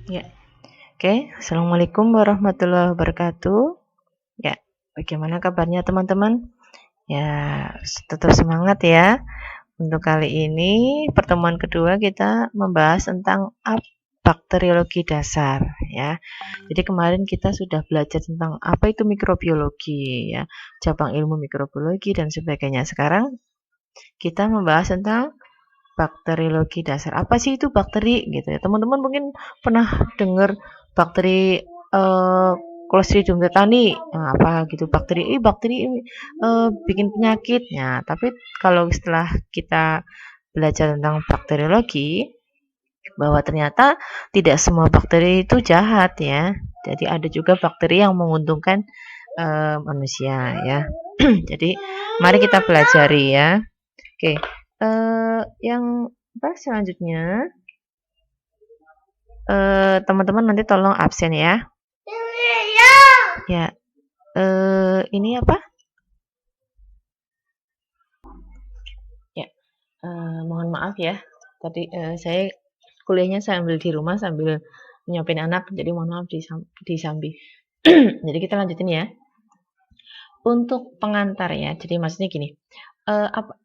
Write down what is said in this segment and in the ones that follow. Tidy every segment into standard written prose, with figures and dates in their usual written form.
Ya, oke. Assalamualaikum warahmatullahi wabarakatuh. Ya, bagaimana kabarnya teman-teman? Ya, tetap semangat ya. Untuk kali ini, pertemuan kedua kita membahas tentang bakteriologi dasar ya. Jadi kemarin kita sudah belajar tentang apa itu mikrobiologi ya, cabang ilmu mikrobiologi dan sebagainya. Sekarang kita membahas tentang bakteriologi dasar. Apa sih itu bakteri gitu ya? Teman-teman mungkin pernah dengar bakteri Clostridium tetani, nah, apa gitu bakteri bikin penyakit. Nah, tapi kalau setelah kita belajar tentang bakteriologi, bahwa ternyata tidak semua bakteri itu jahat ya. Jadi ada juga bakteri yang menguntungkan manusia ya. Jadi mari kita pelajari ya. Oke, yang selanjutnya, teman-teman nanti tolong absen ya. Ya, ini apa? Ya, mohon maaf ya. Tadi saya kuliahnya sambil di rumah sambil nyopin anak, jadi mohon maaf disambi. Jadi kita lanjutin ya. Untuk pengantar ya, jadi maksudnya gini,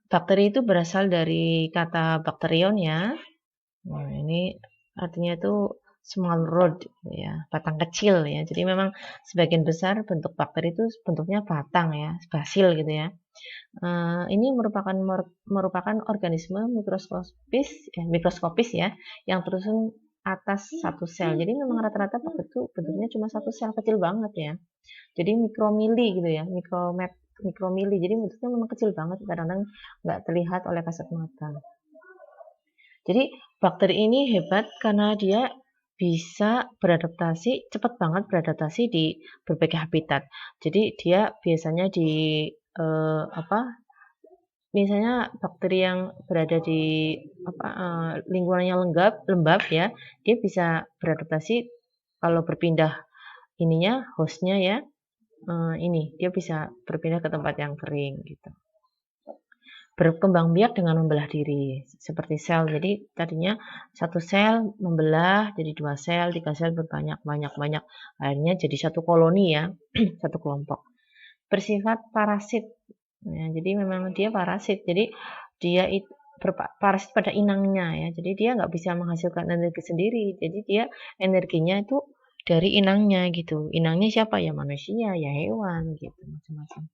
bakteri itu berasal dari kata bakterion ya. Nah, ini artinya itu small rod ya, batang kecil ya. Jadi memang sebagian besar bentuk bakteri itu bentuknya batang ya, basil gitu ya. Ini merupakan organisme mikroskopis ya, yang tersusun atas satu sel. Jadi memang rata-rata bakteri itu bentuknya cuma satu sel kecil banget ya. Jadi mikromili gitu ya, mikromili. Jadi bentuknya memang kecil banget, kadang-kadang nggak terlihat oleh kasat mata. Jadi bakteri ini hebat karena dia bisa beradaptasi, cepat banget beradaptasi di berbagai habitat. Jadi dia biasanya di apa? Misalnya bakteri yang berada di lingkungannya lembab ya, dia bisa beradaptasi kalau berpindah hostnya ya, ini dia bisa berpindah ke tempat yang kering gitu. Berkembang biak dengan membelah diri seperti sel. Jadi tadinya satu sel membelah jadi 2 sel, 3 sel berbanyak, akhirnya jadi satu koloni ya, satu kelompok. Bersifat parasit. Ya, jadi memang dia parasit. Jadi dia parasit pada inangnya ya. Jadi dia nggak bisa menghasilkan energi sendiri. Jadi dia energinya itu dari inangnya gitu. Inangnya siapa ya? Manusia, ya hewan gitu, macam-macam.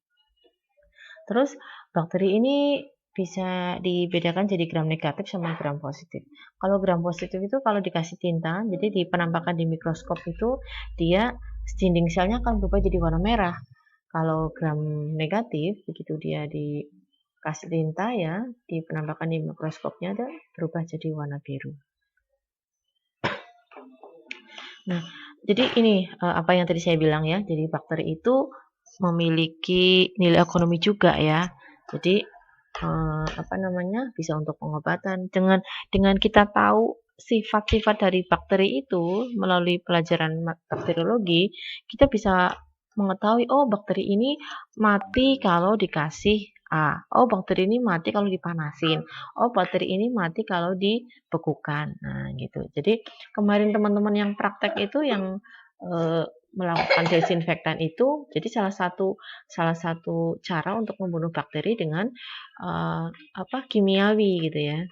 Terus bakteri ini bisa dibedakan jadi gram negatif sama gram positif. Kalau gram positif itu kalau dikasih tinta, jadi di penampakan di mikroskop itu dia dinding selnya akan berubah jadi warna merah. Kalau gram negatif begitu dia dikasih tinta ya, di penampakan di mikroskopnya ada berubah jadi warna biru. Nah, jadi ini apa yang tadi saya bilang ya. Jadi bakteri itu memiliki nilai ekonomi juga ya. Jadi bisa untuk pengobatan. Dengan kita tahu sifat-sifat dari bakteri itu melalui pelajaran bakteriologi, kita bisa mengetahui oh bakteri ini mati kalau dikasih A. Oh bakteri ini mati kalau dipanasin. Oh bakteri ini mati kalau dibekukan. Nah, gitu. Jadi kemarin teman-teman yang praktek itu yang melakukan desinfektan itu jadi salah satu cara untuk membunuh bakteri dengan kimiawi gitu ya.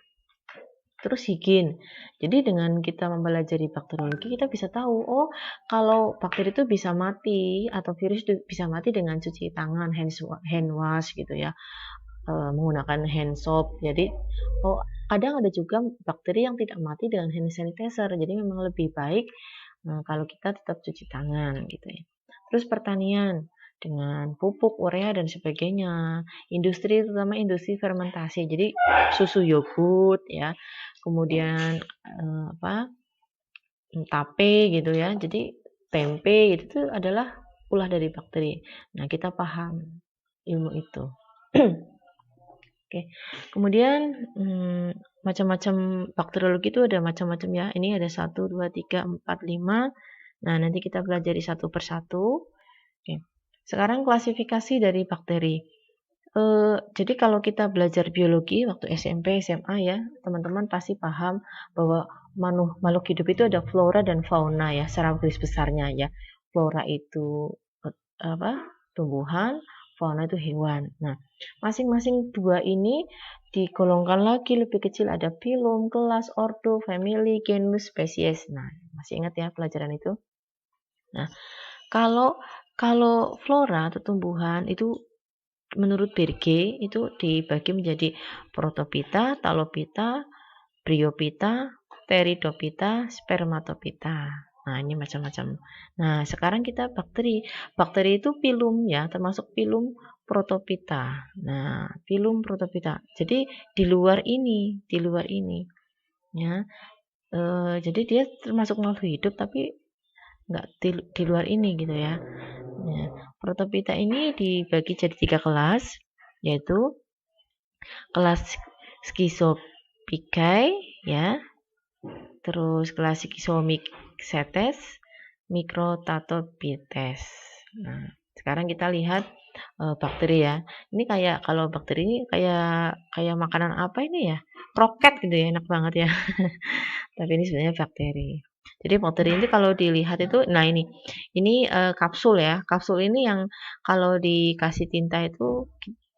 Terus higien. Jadi dengan kita mempelajari bakteriologi kita bisa tahu oh kalau bakteri itu bisa mati atau virus itu bisa mati dengan cuci tangan hand wash gitu ya. Menggunakan hand soap. Jadi kadang ada juga bakteri yang tidak mati dengan hand sanitizer. Jadi memang lebih baik kalau kita tetap cuci tangan gitu ya. Terus pertanian dengan pupuk, urea dan sebagainya. Industri terutama industri fermentasi. Jadi susu yogurt ya. Kemudian tape gitu ya. Jadi tempe itu adalah ulah dari bakteri. Nah, kita paham ilmu itu. Oke. Kemudian macam-macam bakteriologi itu ada macam-macam ya. Ini ada 1, 2, 3, 4, 5. Nah, nanti kita pelajari satu persatu. Oke. Sekarang klasifikasi dari bakteri. Jadi kalau kita belajar biologi waktu SMP, SMA ya, teman-teman pasti paham bahwa makhluk hidup itu ada flora dan fauna ya, secara garis besarnya ya. Flora itu tumbuhan, fauna itu hewan. Nah, masing-masing dua ini digolongkan lagi lebih kecil, ada filum, kelas, ordo, family, genus, spesies. Nah, masih ingat ya pelajaran itu? Nah, kalau flora atau tumbuhan itu menurut Berge itu dibagi menjadi protopita, talopita, bryopita, pteridopita, spermatopita. Nah, ini macam-macam. Nah, sekarang kita bakteri. Bakteri itu filum ya, termasuk filum protopita. Nah, filum protopita. Jadi di luar ini ya. Jadi dia termasuk makhluk hidup tapi nggak di luar ini gitu ya. Nah, protopita ini dibagi jadi 3 kelas, yaitu kelas Schizopicae ya, terus kelas Schizomycetes, Microtatopites. Nah, sekarang kita lihat bakteri ya. Ini kalau bakteri ini kayak makanan apa ini ya? Kroket gitu ya, enak banget ya. Tapi ini sebenarnya bakteri. Jadi bakteri ini kalau dilihat itu, nah ini kapsul ya. Kapsul ini yang kalau dikasih tinta itu,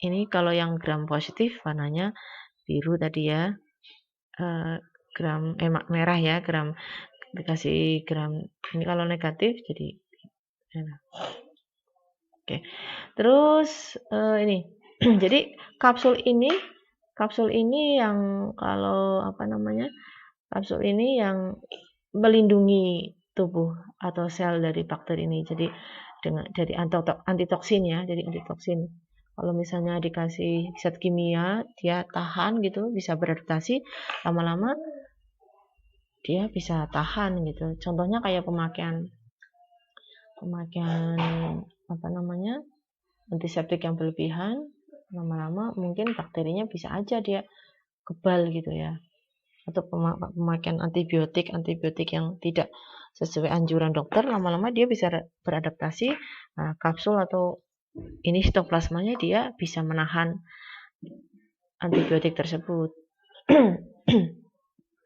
ini kalau yang gram positif warnanya biru tadi ya, gram merah ya, gram dikasih gram. Ini kalau negatif jadi merah. Oke. Terus ini, jadi kapsul ini yang kalau kapsul ini yang melindungi tubuh atau sel dari bakteri ini. Jadi dari antitoksin ya, jadi antitoksin. Kalau misalnya dikasih zat kimia, dia tahan gitu, bisa beradaptasi, lama-lama dia bisa tahan gitu. Contohnya kayak pemakaian antiseptik yang berlebihan, lama-lama mungkin bakterinya bisa aja dia kebal gitu ya. Atau pemakaian antibiotik yang tidak sesuai anjuran dokter, lama-lama dia bisa beradaptasi. Nah, kapsul atau ini sitoplasmanya dia bisa menahan antibiotik tersebut.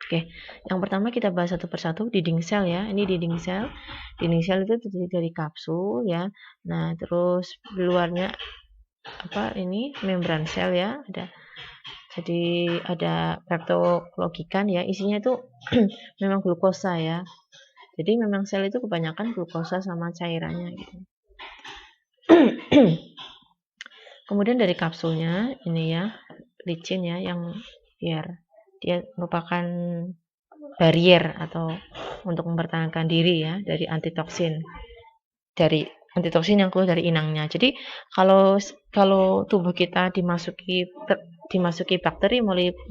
Oke, yang pertama kita bahas satu persatu, dinding sel ya. Ini dinding sel. Dinding sel itu terdiri dari kapsul ya. Nah, terus luarnya ini membran sel ya. Jadi ada peptoglykan ya. Isinya itu memang glukosa ya. Jadi memang sel itu kebanyakan glukosa sama cairannya gitu. Kemudian dari kapsulnya ini ya, licin ya, yang biar dia merupakan barrier atau untuk mempertahankan diri ya dari antitoksin yang keluar dari inangnya. Jadi kalau tubuh kita dimasuki bakteri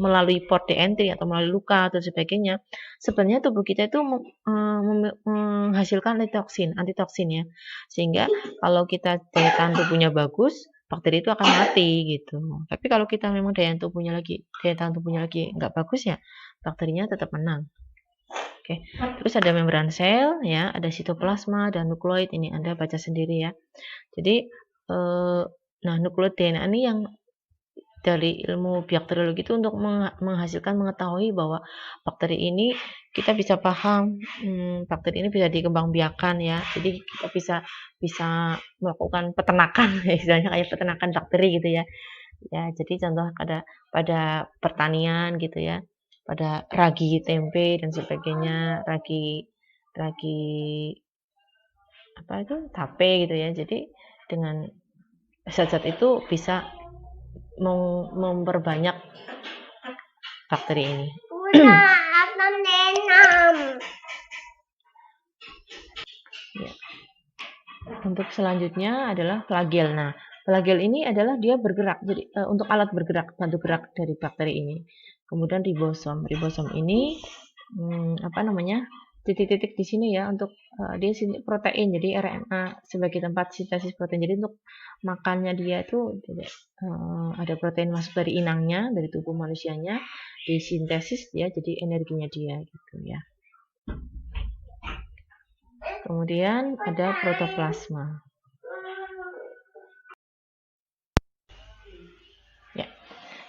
melalui port entry atau melalui luka atau sebagainya, sebenarnya tubuh kita itu menghasilkan antitoksin ya, sehingga kalau kita daya tahan tubuhnya bagus, bakteri itu akan mati gitu. Tapi kalau kita memang daya tahan tubuhnya lagi nggak bagus ya, bakterinya tetap menang. Oke, terus ada membran sel ya, ada sitoplasma dan nukleoid. Ini Anda baca sendiri ya. Jadi nah nukleoid DNA ini yang dari ilmu bakteriologi itu untuk mengetahui bahwa bakteri ini kita bisa paham, bakteri ini bisa dikembangbiakan ya. Jadi kita bisa melakukan peternakan, istilahnya kayak peternakan bakteri gitu ya. Ya, jadi contoh pada pertanian gitu ya, pada ragi tempe dan sebagainya, ragi tape gitu ya. Jadi dengan zat-zat itu bisa memperbanyak bakteri ini. Ya. Untuk selanjutnya adalah flagel. Nah, flagel ini adalah dia bergerak. Jadi untuk alat bergerak, bantu gerak dari bakteri ini. Kemudian ribosom. Ribosom ini titik-titik di sini ya untuk dia sini protein. Jadi RNA sebagai tempat sintesis protein. Jadi untuk makannya dia itu ada protein masuk dari inangnya, dari tubuh manusianya, disintesis ya, jadi energinya dia gitu ya. Kemudian ada protoplasma. Ya,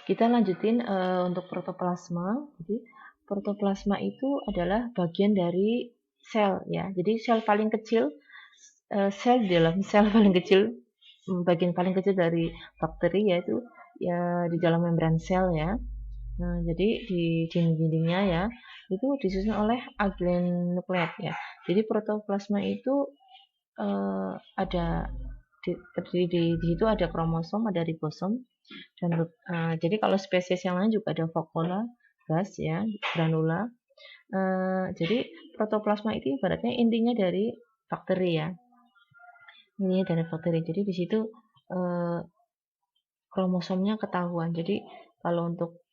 kita lanjutin untuk protoplasma. Jadi protoplasma itu adalah bagian dari sel ya. Jadi sel paling kecil, sel di dalam sel paling kecil, bagian paling kecil dari bakteri yaitu ya di dalam membran sel ya. Nah, jadi di dinding-dindingnya ya, itu disusun oleh agen nukleat ya. Jadi protoplasma itu ada terdiri di situ ada kromosom, ada ribosom, dan jadi kalau spesies yang lain juga ada vakuola, gas ya, granula. Jadi protoplasma itu ibaratnya intinya dari bakteri ya. Intinya dari bakteri. Jadi di situ eh, kromosomnya ketahuan. Jadi kalau untuk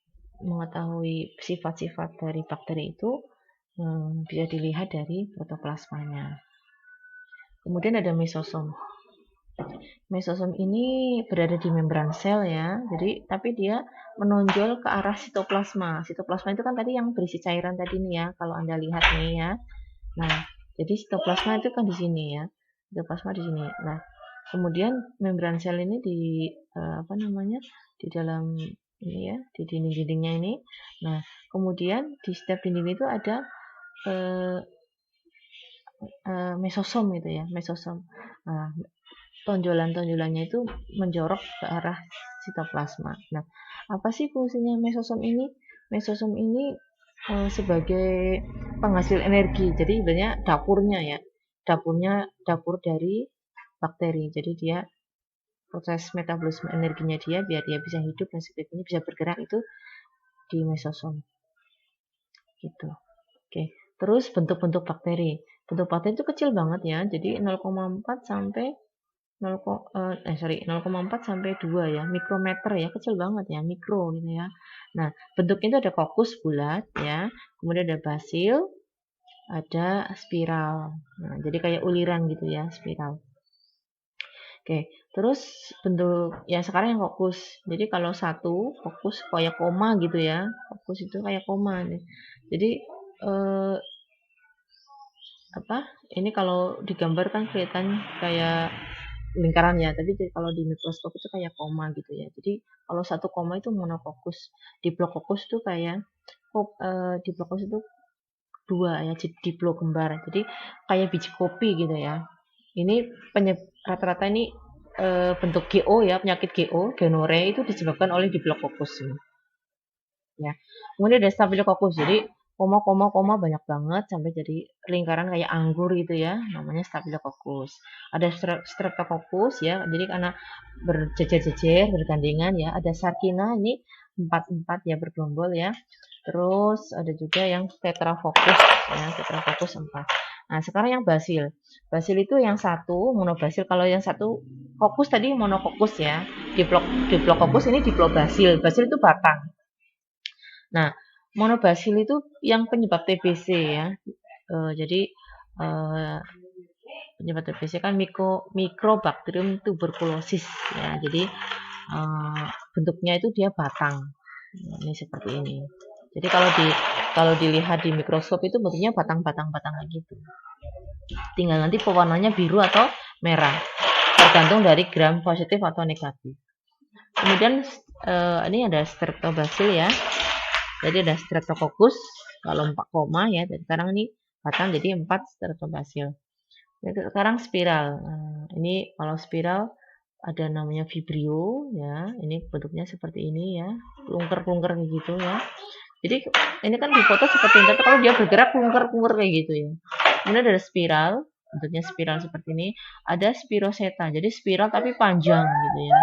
mengetahui sifat-sifat dari bakteri itu bisa dilihat dari protoplasmanya. Kemudian ada mesosom. Mesosom ini berada di membran sel ya. Jadi tapi dia menonjol ke arah sitoplasma. Sitoplasma itu kan tadi yang berisi cairan tadi nih ya. Kalau Anda lihat nih ya. Nah, jadi sitoplasma itu kan di sini ya. Sitoplasma di sini. Nah, kemudian membran sel ini di apa namanya? Di dalam ini ya, di dinding-dindingnya ini. Nah, kemudian di setiap dinding itu ada mesosom gitu ya, mesosom. Nah, tonjolan-tonjolannya itu menjorok ke arah sitoplasma. Nah, apa sih fungsinya mesosom ini? Mesosom ini sebagai penghasil energi. Jadi sebenarnya dapurnya ya, dapur dari bakteri. Jadi dia proses metabolisme energinya dia biar dia bisa hidup dan sebagainya bisa bergerak itu di mesosom. Gitu. Oke. Terus bentuk-bentuk bakteri. Bentuk bakteri itu kecil banget ya. Jadi 0,4 sampai 0,4 sampai 2 ya, mikrometer ya, kecil banget ya, mikro gitu ya. Nah, bentuknya itu ada kokus bulat ya, kemudian ada basil, ada spiral. Nah, jadi kayak uliran gitu ya, spiral. Oke, terus bentuk yang sekarang yang kokus. Jadi kalau satu kokus kayak koma gitu ya, kokus itu kayak koma nih. Jadi eh, apa? Ini kalau digambar kan kelihatan kayak lingkaran ya, tapi kalau di mikroskop itu kayak koma gitu ya. Jadi kalau satu koma itu monokokus, diplokokus itu kayak diplokokus itu dua ya, diplo kembar. Jadi kayak biji kopi gitu ya. Ini rata-rata ini bentuk GO ya, penyakit GO, gonore itu disebabkan oleh diplokokus ini. Ya. Kemudian ada staphylococcus. Jadi koma banyak banget sampai jadi lingkaran kayak anggur gitu ya, namanya staphylococcus. Ada streptococcus ya, jadi karena berjejer-jejer bergandengan ya. Ada sarkina ini empat ya bergelombol ya. Terus ada juga yang tetrafokus ya, tetrafokus 4. Nah, sekarang yang basil. Basil itu yang satu monobasil. Kalau yang satu kokus tadi monokokus ya. Diplococcus ini diplobasil. Basil itu batang. Nah, monobasil itu yang penyebab TBC ya. Jadi penyebab TBC kan Mycobacterium tuberculosis ya. Jadi bentuknya itu dia batang. Ini seperti ini. Jadi kalau dilihat di mikroskop itu bentuknya batang-batang kayak gitu. Tinggal nanti pewarnanya biru atau merah, tergantung dari gram positif atau negatif. Kemudian ini ada streptobacil ya. Jadi ada streptococcus kalau 4 koma ya. Jadi sekarang ini batang jadi 4 streptobacil. Jadi sekarang spiral. Nah, ini kalau spiral ada namanya vibrio ya. Ini bentuknya seperti ini ya. Klungker-klungker gitu ya. Jadi ini kan di foto seperti ini, tapi kalau dia bergerak klungker-klungker kayak gitu ya. Kemudian ada spiral, bentuknya spiral seperti ini. Ada spiroseta. Jadi spiral tapi panjang gitu ya.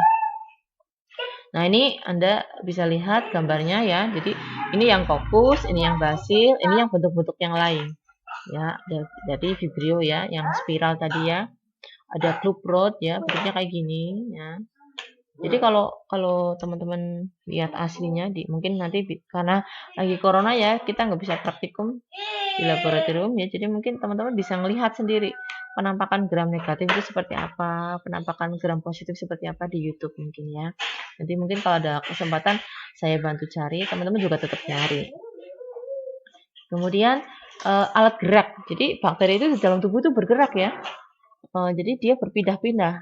Nah, ini Anda bisa lihat gambarnya ya. Jadi ini yang kokus, ini yang basil, ini yang bentuk-bentuk yang lain. Ya, jadi vibrio ya, yang spiral tadi ya. Ada club rod ya, bentuknya kayak gini ya. Jadi kalau teman-teman lihat aslinya mungkin nanti karena lagi corona ya, kita nggak bisa praktikum di laboratorium ya. Jadi mungkin teman-teman bisa melihat sendiri penampakan gram negatif itu seperti apa, penampakan gram positif seperti apa di YouTube mungkin ya. Nanti mungkin kalau ada kesempatan saya bantu cari, teman-teman juga tetap cari. Kemudian alat gerak. Jadi bakteri itu di dalam tubuh itu bergerak ya. Jadi dia berpindah-pindah.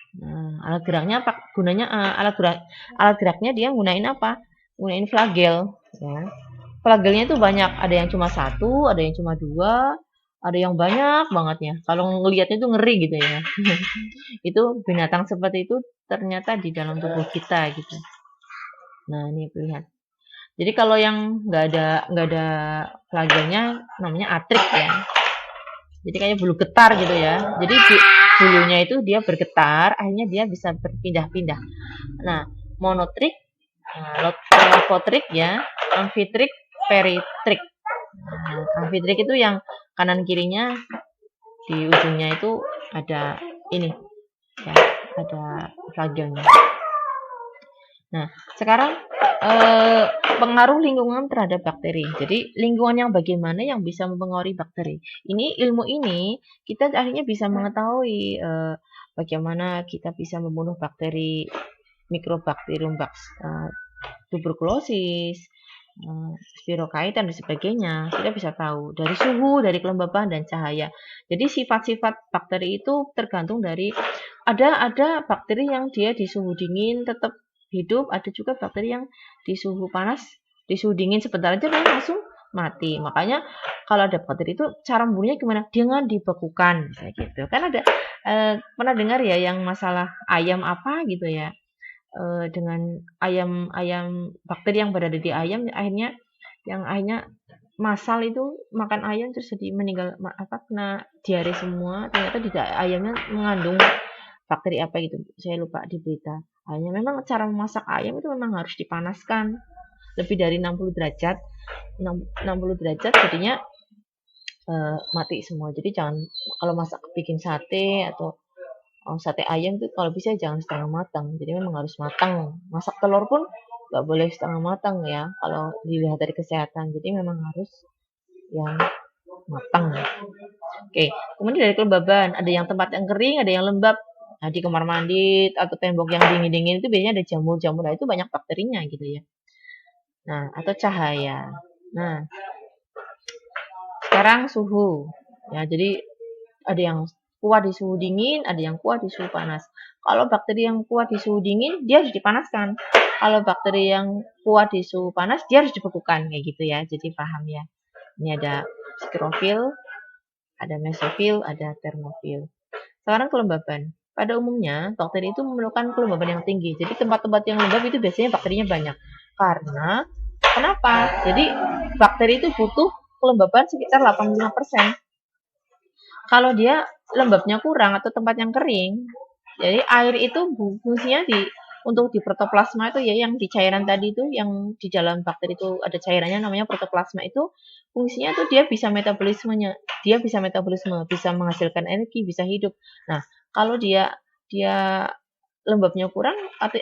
Nah, alat geraknya apa? Gunanya alat geraknya dia gunain apa? Gunain flagel ya. flagelnya itu banyak, ada yang cuma satu, ada yang cuma dua, ada yang banyak banget ya. Kalau ngelihatnya itu ngeri gitu ya. Itu binatang seperti itu ternyata di dalam tubuh kita gitu. Nah, ini lihat. Jadi kalau yang nggak ada flagelnya namanya atrik ya. Jadi kayak bulu getar gitu ya. Jadi bulunya itu dia bergetar, akhirnya dia bisa berpindah-pindah. Nah, monotrik, lopotrik ya, amfitrik, peritrik. Nah, amfitrik itu yang kanan kirinya di ujungnya itu ada ini ya, ada flagelnya. Nah, sekarang pengaruh lingkungan terhadap bakteri. Jadi, lingkungan yang bagaimana yang bisa mempengaruhi bakteri. Ilmu ini kita akhirnya bisa mengetahui bagaimana kita bisa membunuh bakteri Mycobacterium tuberculosis, Spirochaeta dan sebagainya. Kita bisa tahu dari suhu, dari kelembaban dan cahaya. Jadi sifat-sifat bakteri itu tergantung dari ada bakteri yang dia di suhu dingin tetap hidup, ada juga bakteri yang di suhu panas, di suhu dingin sebentar aja dia langsung mati. Makanya kalau ada bakteri itu cara membunuhnya gimana? Dengan dibekukan kayak gitu. Kan ada pernah dengar ya yang masalah ayam apa gitu ya. Dengan ayam bakteri yang berada di ayam akhirnya masal itu makan ayam terus jadi meninggal kena diare semua, ternyata di ayamnya mengandung bakteri apa gitu, saya lupa di berita. Hanya memang cara memasak ayam itu memang harus dipanaskan lebih dari 60 derajat 60 derajat jadinya mati semua. Jadi jangan kalau masak bikin sate atau sate ayam itu kalau bisa jangan setengah matang. Jadi memang harus matang. Masak telur pun nggak boleh setengah matang ya kalau dilihat dari kesehatan. Jadi memang harus yang matang. Oke, kemudian dari kelembaban, ada yang tempat yang kering, ada yang lembab. Nah, di kamar mandi atau tembok yang dingin-dingin itu biasanya ada jamur-jamur, nah itu banyak bakterinya gitu ya. Nah, atau cahaya. Nah, sekarang suhu. Ya, jadi ada yang kuat di suhu dingin, ada yang kuat di suhu panas. Kalau bakteri yang kuat di suhu dingin, dia harus dipanaskan. Kalau bakteri yang kuat di suhu panas, dia harus dibekukan kayak gitu ya. Jadi paham ya. Ini ada sklorofil, ada mesofil, ada termofil. Sekarang kelembaban. Pada umumnya, bakteri itu memerlukan kelembaban yang tinggi. Jadi tempat-tempat yang lembab itu biasanya bakterinya banyak. Kenapa? Jadi bakteri itu butuh kelembaban sekitar 85%. Kalau dia lembabnya kurang atau tempat yang kering, jadi air itu fungsinya untuk di protoplasma itu ya yang di cairan tadi itu yang di dalam bakteri itu ada cairannya namanya protoplasma itu fungsinya tuh dia bisa metabolisme, bisa menghasilkan energi, bisa hidup. Nah, kalau dia lembabnya kurang atau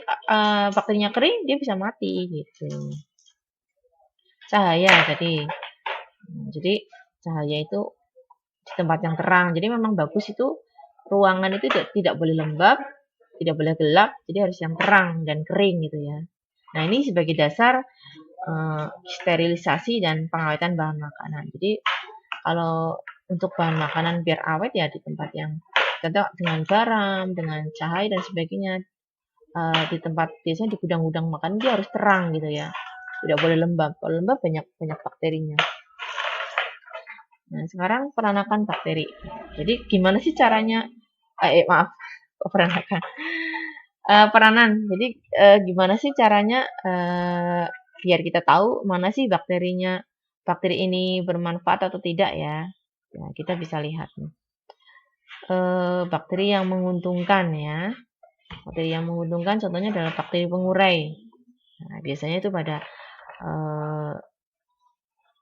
bakterinya kering, dia bisa mati gitu. Cahaya tadi. Jadi cahaya itu di tempat yang terang. Jadi memang bagus itu ruangan itu tidak boleh lembab, tidak boleh gelap, jadi harus yang terang dan kering gitu ya. Nah, ini sebagai dasar sterilisasi dan pengawetan bahan makanan. Jadi kalau untuk bahan makanan biar awet ya di tempat yang contoh dengan garam, dengan cahaya dan sebagainya. Di tempat biasanya di gudang-gudang makan dia harus terang gitu ya. Tidak boleh lembab. Kalau lembab banyak bakterinya. Nah, sekarang peranakan bakteri. Jadi gimana sih caranya? Peranakan. Peranan. Jadi gimana sih caranya biar kita tahu mana sih bakteri ini bermanfaat atau tidak ya? Nah, kita bisa lihat nih. Bakteri yang menguntungkan ya. Bakteri yang menguntungkan contohnya adalah bakteri pengurai. Nah, biasanya itu pada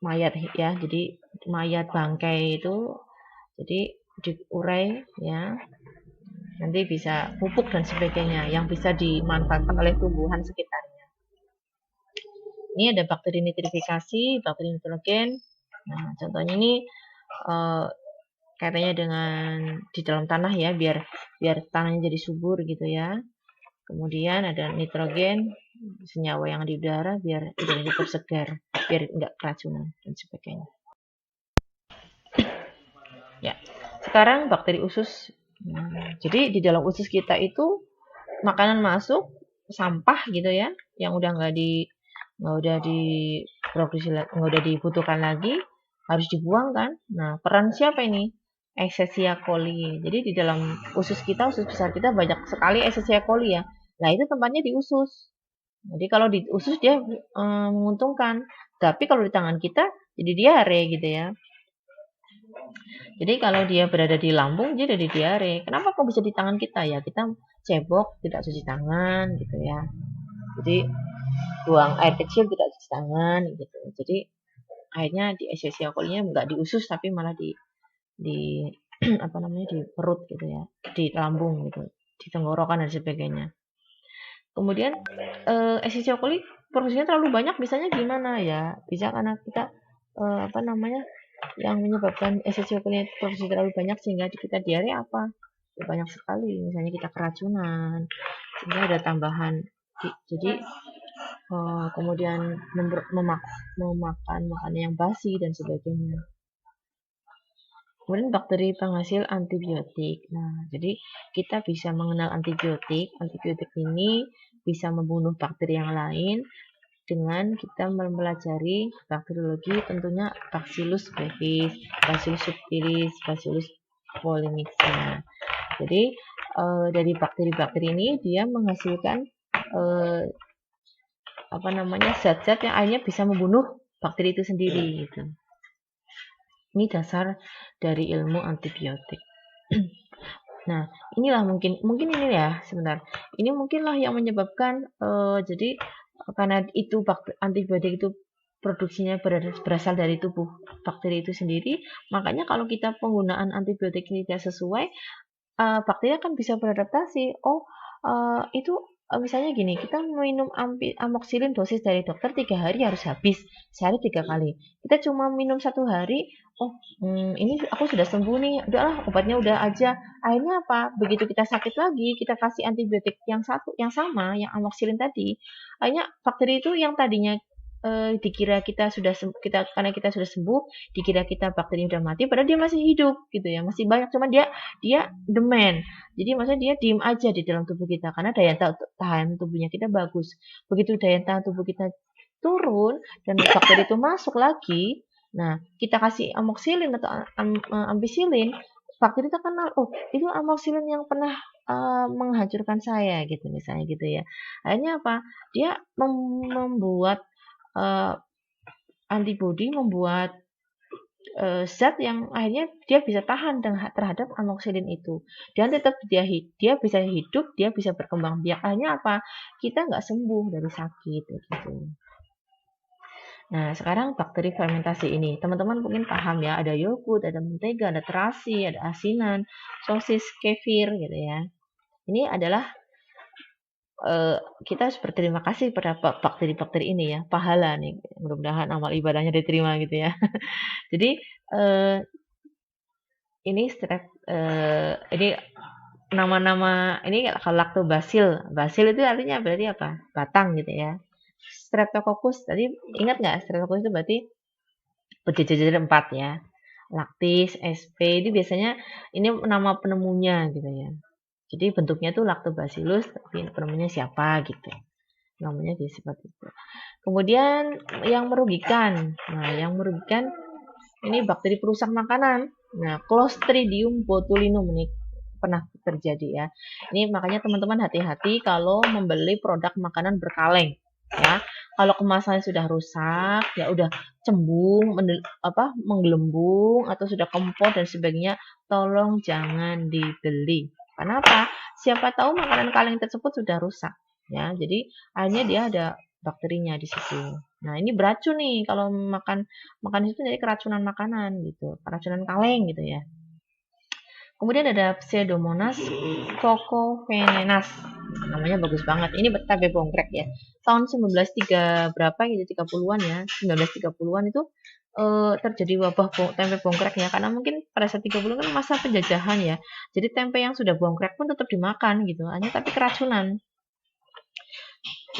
mayat ya. Jadi mayat bangkai itu jadi diurai ya. Nanti bisa pupuk dan sebagainya yang bisa dimanfaatkan oleh tumbuhan sekitarnya. Ini ada bakteri nitrifikasi, bakteri nitrogen. Nah, contohnya ini kaitannya dengan di dalam tanah ya, biar tanahnya jadi subur gitu ya. Kemudian ada nitrogen, senyawa yang di udara biar udaranya tetap segar, biar enggak keracunan dan sebagainya. Ya, sekarang bakteri usus. Nah, jadi di dalam usus kita itu makanan masuk, sampah gitu ya, yang udah nggak nggak udah dibutuhkan lagi, harus dibuang kan. Nah, peran siapa ini? Escherichia coli. Jadi di dalam usus besar kita banyak sekali Escherichia coli ya. Nah, itu tempatnya di usus. Jadi kalau di usus dia menguntungkan, tapi kalau di tangan kita jadi diare gitu ya. Jadi kalau dia berada di lambung dia jadi diare. Kenapa kok bisa di tangan kita ya? Kita cebok, tidak cuci tangan gitu ya. Jadi buang air kecil tidak cuci tangan gitu. Jadi akhirnya di Escherichia coli-nya nggak di usus tapi malah di apa namanya di perut gitu ya, di lambung gitu, di tenggorokan dan sebagainya. Kemudian Escherichia coli produksinya terlalu banyak, misalnya gimana ya? Bisa karena kita apa namanya yang menyebabkan Escherichia coli produksi terlalu banyak sehingga kita diare apa? Ya, banyak sekali, misalnya kita keracunan, sehingga ada tambahan. Jadi kemudian memakan makanan yang basi dan sebagainya. Kemudian bakteri penghasil antibiotik. Nah, jadi kita bisa mengenal antibiotik. Antibiotik ini bisa membunuh bakteri yang lain dengan kita mempelajari bakteriologi, tentunya Bacillus brevis, Bacillus subtilis, Bacillus polymyxa. Jadi dari bakteri-bakteri ini dia menghasilkan apa namanya zat-zat yang akhirnya bisa membunuh bakteri itu sendiri gitu. Ini dasar dari ilmu antibiotik. Nah, inilah mungkin ini ya sebentar. Ini mungkinlah yang menyebabkan jadi karena itu antibiotik itu produksinya berasal dari tubuh bakteri itu sendiri, makanya kalau kita penggunaan antibiotik ini tidak sesuai, bakteri akan bisa beradaptasi. Itu misalnya gini, kita minum amoxicillin dosis dari dokter 3 hari harus habis, sehari 3 kali. Kita cuma minum 1 hari, ini aku sudah sembuh nih, udahlah obatnya udah aja. Akhirnya apa? Begitu kita sakit lagi, kita kasih antibiotik yang sama, yang amoxicillin tadi, akhirnya bakteri itu yang tadinya dikira karena kita sudah sembuh, dikira kita bakteri udah mati, padahal dia masih hidup gitu ya, masih banyak, cuma dia demen. Jadi maksudnya dia diem aja di dalam tubuh kita karena daya tahan tubuhnya kita bagus. Begitu daya tahan tubuh kita turun dan bakteri itu masuk lagi, nah kita kasih amoxicillin atau ampicillin, bakteri itu kenal, oh itu amoxicillin yang pernah menghancurkan saya gitu misalnya gitu ya. Akhirnya apa? Dia membuat antibodi, membuat zat yang akhirnya dia bisa tahan terhadap amoxicillin itu, dan tetap dia bisa hidup, dia bisa berkembang biak. Akhirnya apa? Kita nggak sembuh dari sakit gitu. Nah, sekarang bakteri fermentasi ini, teman-teman mungkin paham ya, ada yogurt, ada mentega, ada terasi, ada asinan, sosis, kefir gitu ya. Ini adalah kita harus berterima kasih pada bakteri-bakteri ini ya, pahala nih, mudah-mudahan amal ibadahnya diterima gitu ya. Jadi ini ini nama-nama ini kalau lactobacillus, basil itu artinya berarti apa? Batang gitu ya. Streptococcus tadi ingat nggak? Streptococcus itu berarti berjejer 4 ya. Lactis, SP itu biasanya ini nama penemunya gitu ya. Jadi bentuknya tuh lactobacillus, tapi penemunya siapa gitu. Namanya seperti itu. Kemudian yang merugikan. Nah, yang merugikan ini bakteri perusak makanan. Nah, Clostridium botulinum ini pernah terjadi ya. Ini makanya teman-teman hati-hati kalau membeli produk makanan berkaleng ya. Kalau kemasannya sudah rusak, ya udah cembung, menggelembung atau sudah kempot dan sebagainya, tolong jangan dibeli. Karena apa? Siapa tahu makanan kaleng tersebut sudah rusak ya. Jadi akhirnya dia ada bakterinya di situ. Nah, ini beracun nih kalau makan itu jadi keracunan makanan gitu, keracunan kaleng gitu ya. Kemudian ada Pseudomonas cocovenenas. Namanya bagus banget. Ini tempe bongkrek ya. Tahun 1903 berapa gitu, 30-an ya. 1930-an itu terjadi wabah tempe bongkrek ya, karena mungkin pada saat 30 kan masa penjajahan ya. Jadi tempe yang sudah bongkrek pun tetap dimakan gitu, hanya tapi keracunan.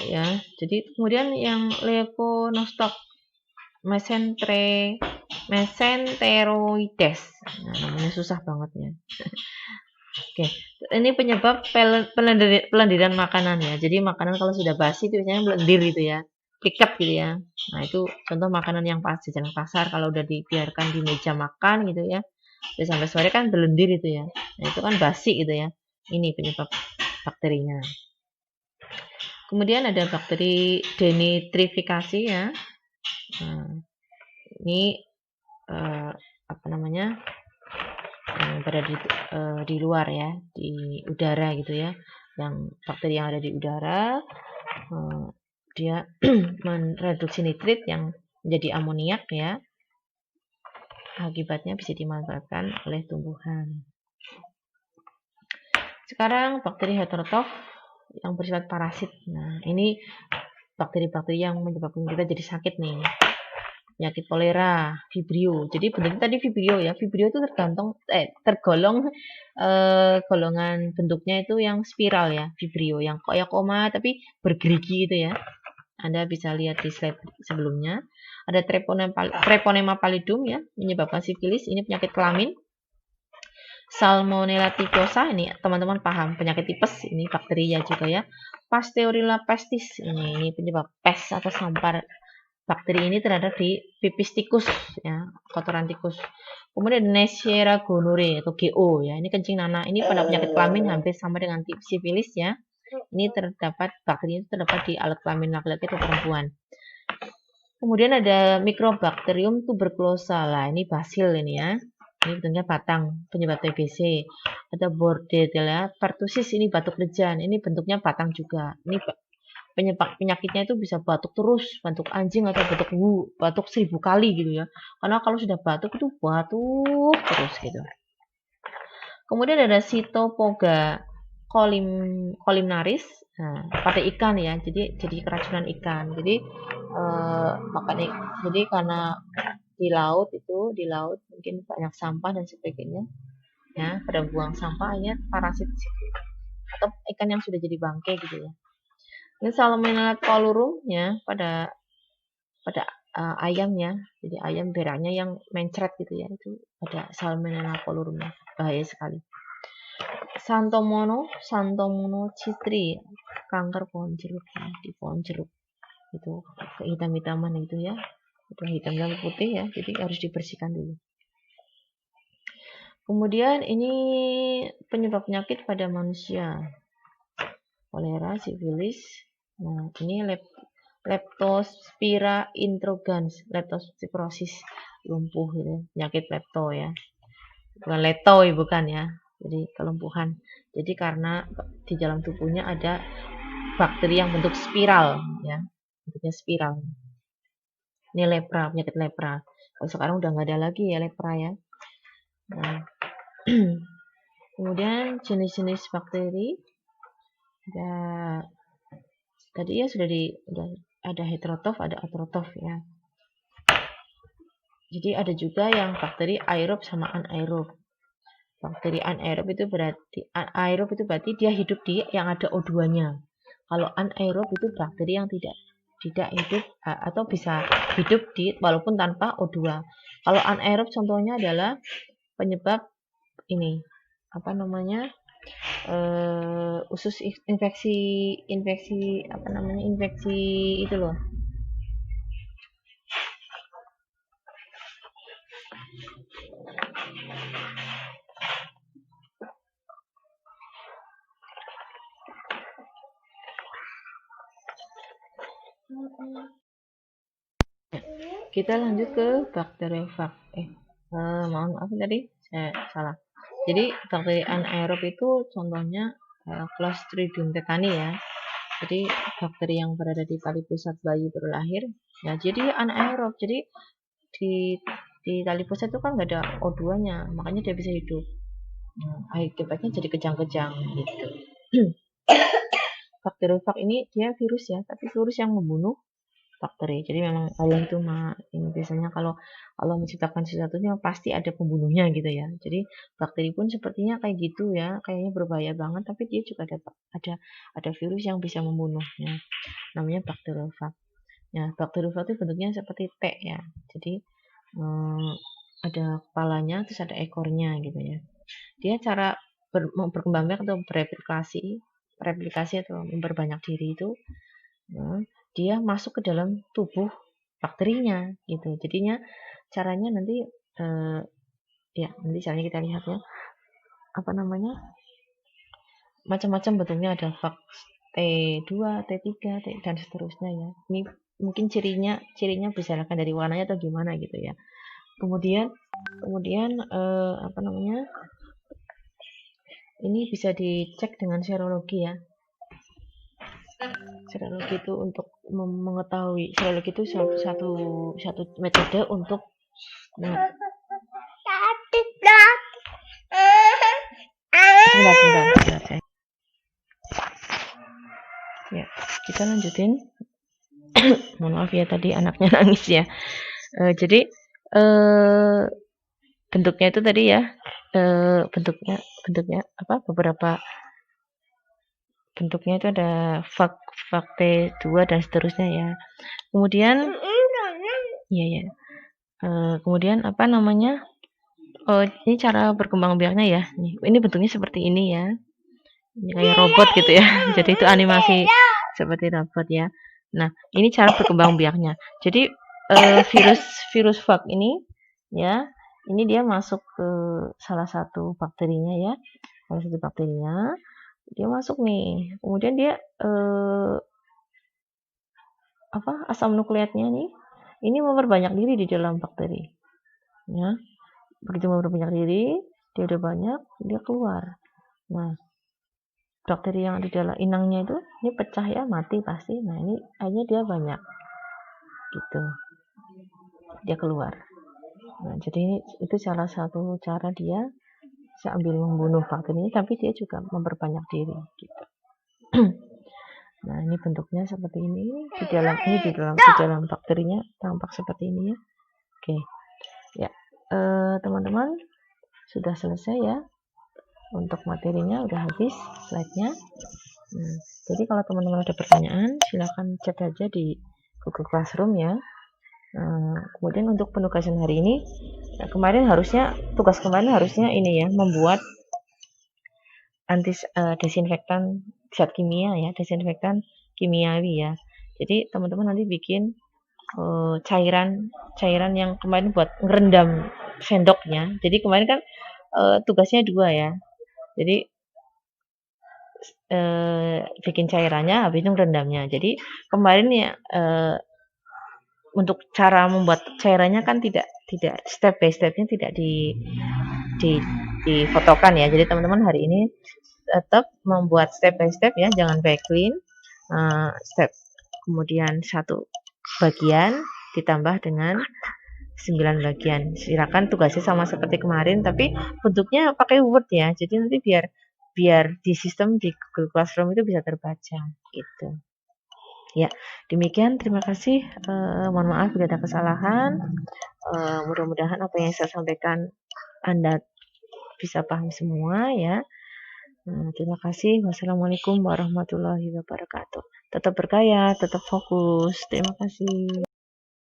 Ya, jadi kemudian yang Leuconostoc mesenteroides. Nah, namanya susah banget ya. Oke, ini penyebab pelendiran makanan ya. Jadi makanan kalau sudah basi itu biasanya melendir gitu ya. kecap gitu ya. Nah, itu contoh makanan yang pas jajanan pasar kalau udah dibiarkan di meja makan gitu ya. Udah sampai sore kan berlendir itu ya. Nah, itu kan basi gitu ya. Ini penyebab bakterinya. Kemudian ada bakteri denitrifikasi ya. Nah, ini apa namanya? Yang berada di luar ya, di udara gitu ya. Yang bakteri yang ada di udara dia mereduksi nitrit yang menjadi amoniak ya. Akibatnya bisa dimanfaatkan oleh tumbuhan. Sekarang bakteri heterotrof yang bersifat parasit. Nah, ini bakteri-bakteri yang menyebabkan kita jadi sakit nih. Penyakit kolera, vibrio. Jadi bentuknya tadi vibrio ya. Vibrio itu tergolong golongan bentuknya itu yang spiral ya, vibrio yang kayak koma tapi bergerigi gitu ya. Anda bisa lihat di slide sebelumnya. Ada Treponema pallidum ya, menyebabkan sifilis. Ini penyakit kelamin. Salmonella typhosa ini teman-teman paham penyakit tipes, ini bakteri ya juga ya. Pasteurella pestis ini penyebab pes atau sampar. Bakteri ini terhadap di pipis tikus ya, kotoran tikus. Kemudian Neisseria gonorrhoeae atau GO ya, ini kencing nanah. Ini pada penyakit kelamin hampir sama dengan sifilis ya. Ini bakteri itu terdapat di alat kelamin laki-laki atau perempuan. Kemudian ada Mycobacterium tuberculosa lah, ini basil ini ya. Ini bentuknya batang, penyebab TBC. Ada Bordetella pertussis, ini batuk lejan. Ini bentuknya batang juga. Ini penyakitnya itu bisa batuk terus, batuk anjing atau batuk 1000 kali gitu ya. Karena kalau sudah batuk itu batuk terus gitu. Kemudian ada Cythopoga colimnaris, nah, pada ikan ya. Jadi keracunan ikan. Jadi jadi karena di laut mungkin banyak sampah dan sebagainya ya, pada buang sampah akhirnya parasit atau ikan yang sudah jadi bangkai gitu ya. Ini Salmonella colurum ya, pada ayam ya. Jadi ayam beraknya yang mencret gitu ya, itu ada Salmonella colurum, bahaya sekali. Santomono citri, kanker pohon jeruk ya, di pohon jeruk itu kehitam-hitaman itu ya, udah hitam dan putih ya, jadi harus dibersihkan dulu. Kemudian ini penyebab penyakit pada manusia, kolera, sifilis. Nah, ini Leptospira introgans, leptospirosis, lumpuh gitu, penyakit lepto ya. Bukan letoi bukan ya. Jadi kelumpuhan. Jadi karena di dalam tubuhnya ada bakteri yang bentuk spiral ya. Bentuknya spiral. Ini lepra, penyakit lepra. Kalau sekarang udah nggak ada lagi ya lepra ya. Nah, kemudian jenis-jenis bakteri tadi ya sudah ada heterotrof, ada autotrof ya. Jadi ada juga yang bakteri aerob sama anaerob. Bakteri anaerob itu berarti dia hidup di yang ada O2-nya. Kalau anaerob itu bakteri yang tidak hidup atau bisa hidup walaupun tanpa O2. Kalau anaerob contohnya adalah penyebab ini apa namanya? Usus infeksi itu loh. Kita lanjut ke bakteriofag. Maaf tadi saya salah. Jadi bakteri anaerob itu contohnya Clostridium tetani ya. Jadi bakteri yang berada di tali pusat bayi baru lahir. Ya, jadi anaerob. Jadi di tali pusat itu kan nggak ada O2-nya, makanya dia bisa hidup. Nah, akibatnya jadi kejang-kejang gitu. Bakteriofag ini dia virus ya, tapi virus yang membunuh bakteri. Jadi memang Allah itu ini biasanya kalau Allah menciptakan sesuatunya pasti ada pembunuhnya gitu ya. Jadi bakteri pun sepertinya kayak gitu ya, kayaknya berbahaya banget, tapi dia juga ada virus yang bisa membunuhnya. Namanya bakteriofag. Nah, bakteriofag itu bentuknya seperti T ya. Jadi ada kepalanya, terus ada ekornya gitu ya. Dia cara berkembang biak atau bereplikasi atau memperbanyak diri itu dia masuk ke dalam tubuh bakterinya gitu. Jadinya caranya nanti ya nanti caranya kita lihat ya. Apa namanya? Macam-macam bentuknya, ada fak T2, T3, dan seterusnya ya. Ini mungkin cirinya berdasarkan dari warnanya atau gimana gitu ya. Kemudian apa namanya? Ini bisa dicek dengan serologi ya. Serologi itu untuk mengetahui, serologi itu satu metode untuk sebentar. Ya, kita lanjutin. Mohon maaf ya tadi anaknya nangis ya. Jadi bentuknya itu tadi ya, bentuknya apa? Beberapa bentuknya itu ada fak T2 dan seterusnya ya. Kemudian ya. Kemudian apa namanya? Ini cara berkembang biaknya ya. Ini bentuknya seperti ini ya. Ini kayak robot gitu ya. Jadi itu animasi seperti robot ya. Nah, ini cara berkembang biaknya. Jadi virus fak ini ya, ini dia masuk ke salah satu bakterinya ya. Salah satu bakterinya dia masuk nih. Kemudian dia asam nukleatnya nih ini memperbanyak diri di dalam bakteri. Ya. Begitu memperbanyak diri, dia udah banyak, dia keluar. Nah, bakteri yang di dalam inangnya itu ini pecah ya, mati pasti. Nah, ini akhirnya dia banyak. Gitu. Dia keluar. Nah, jadi itu salah satu cara dia sambil membunuh bakteri ini, tapi dia juga memperbanyak diri gitu. Nah, ini bentuknya seperti ini. Di dalam bakterinya tampak seperti ini ya. Oke. Ya. Teman-teman sudah selesai ya. Untuk materinya udah habis slide-nya. Nah, jadi kalau teman-teman ada pertanyaan, silakan chat aja di Google Classroom ya. Kemudian untuk penugasan hari ini, tugas kemarin harusnya ini ya, membuat desinfektan zat kimia ya, desinfektan kimiawi ya. Jadi teman-teman nanti bikin cairan yang kemarin buat ngerendam sendoknya. Jadi kemarin kan tugasnya 2 ya. Jadi bikin cairannya, habis itu ngerendamnya. Jadi kemarin ya untuk cara membuat cairannya kan tidak step by stepnya tidak difotokan ya. Jadi teman-teman hari ini tetap membuat step by step ya, jangan backlink. Step kemudian 1 bagian ditambah dengan 9 bagian. Silakan tugasnya sama seperti kemarin, tapi bentuknya pakai Word ya. Jadi nanti biar di sistem di Google Classroom itu bisa terbaca gitu. Ya, demikian. Terima kasih. Mohon maaf bila ada kesalahan. Mudah-mudahan apa yang saya sampaikan Anda bisa paham semua ya. Terima kasih. Wassalamualaikum warahmatullahi wabarakatuh. Tetap berkaya, tetap fokus. Terima kasih.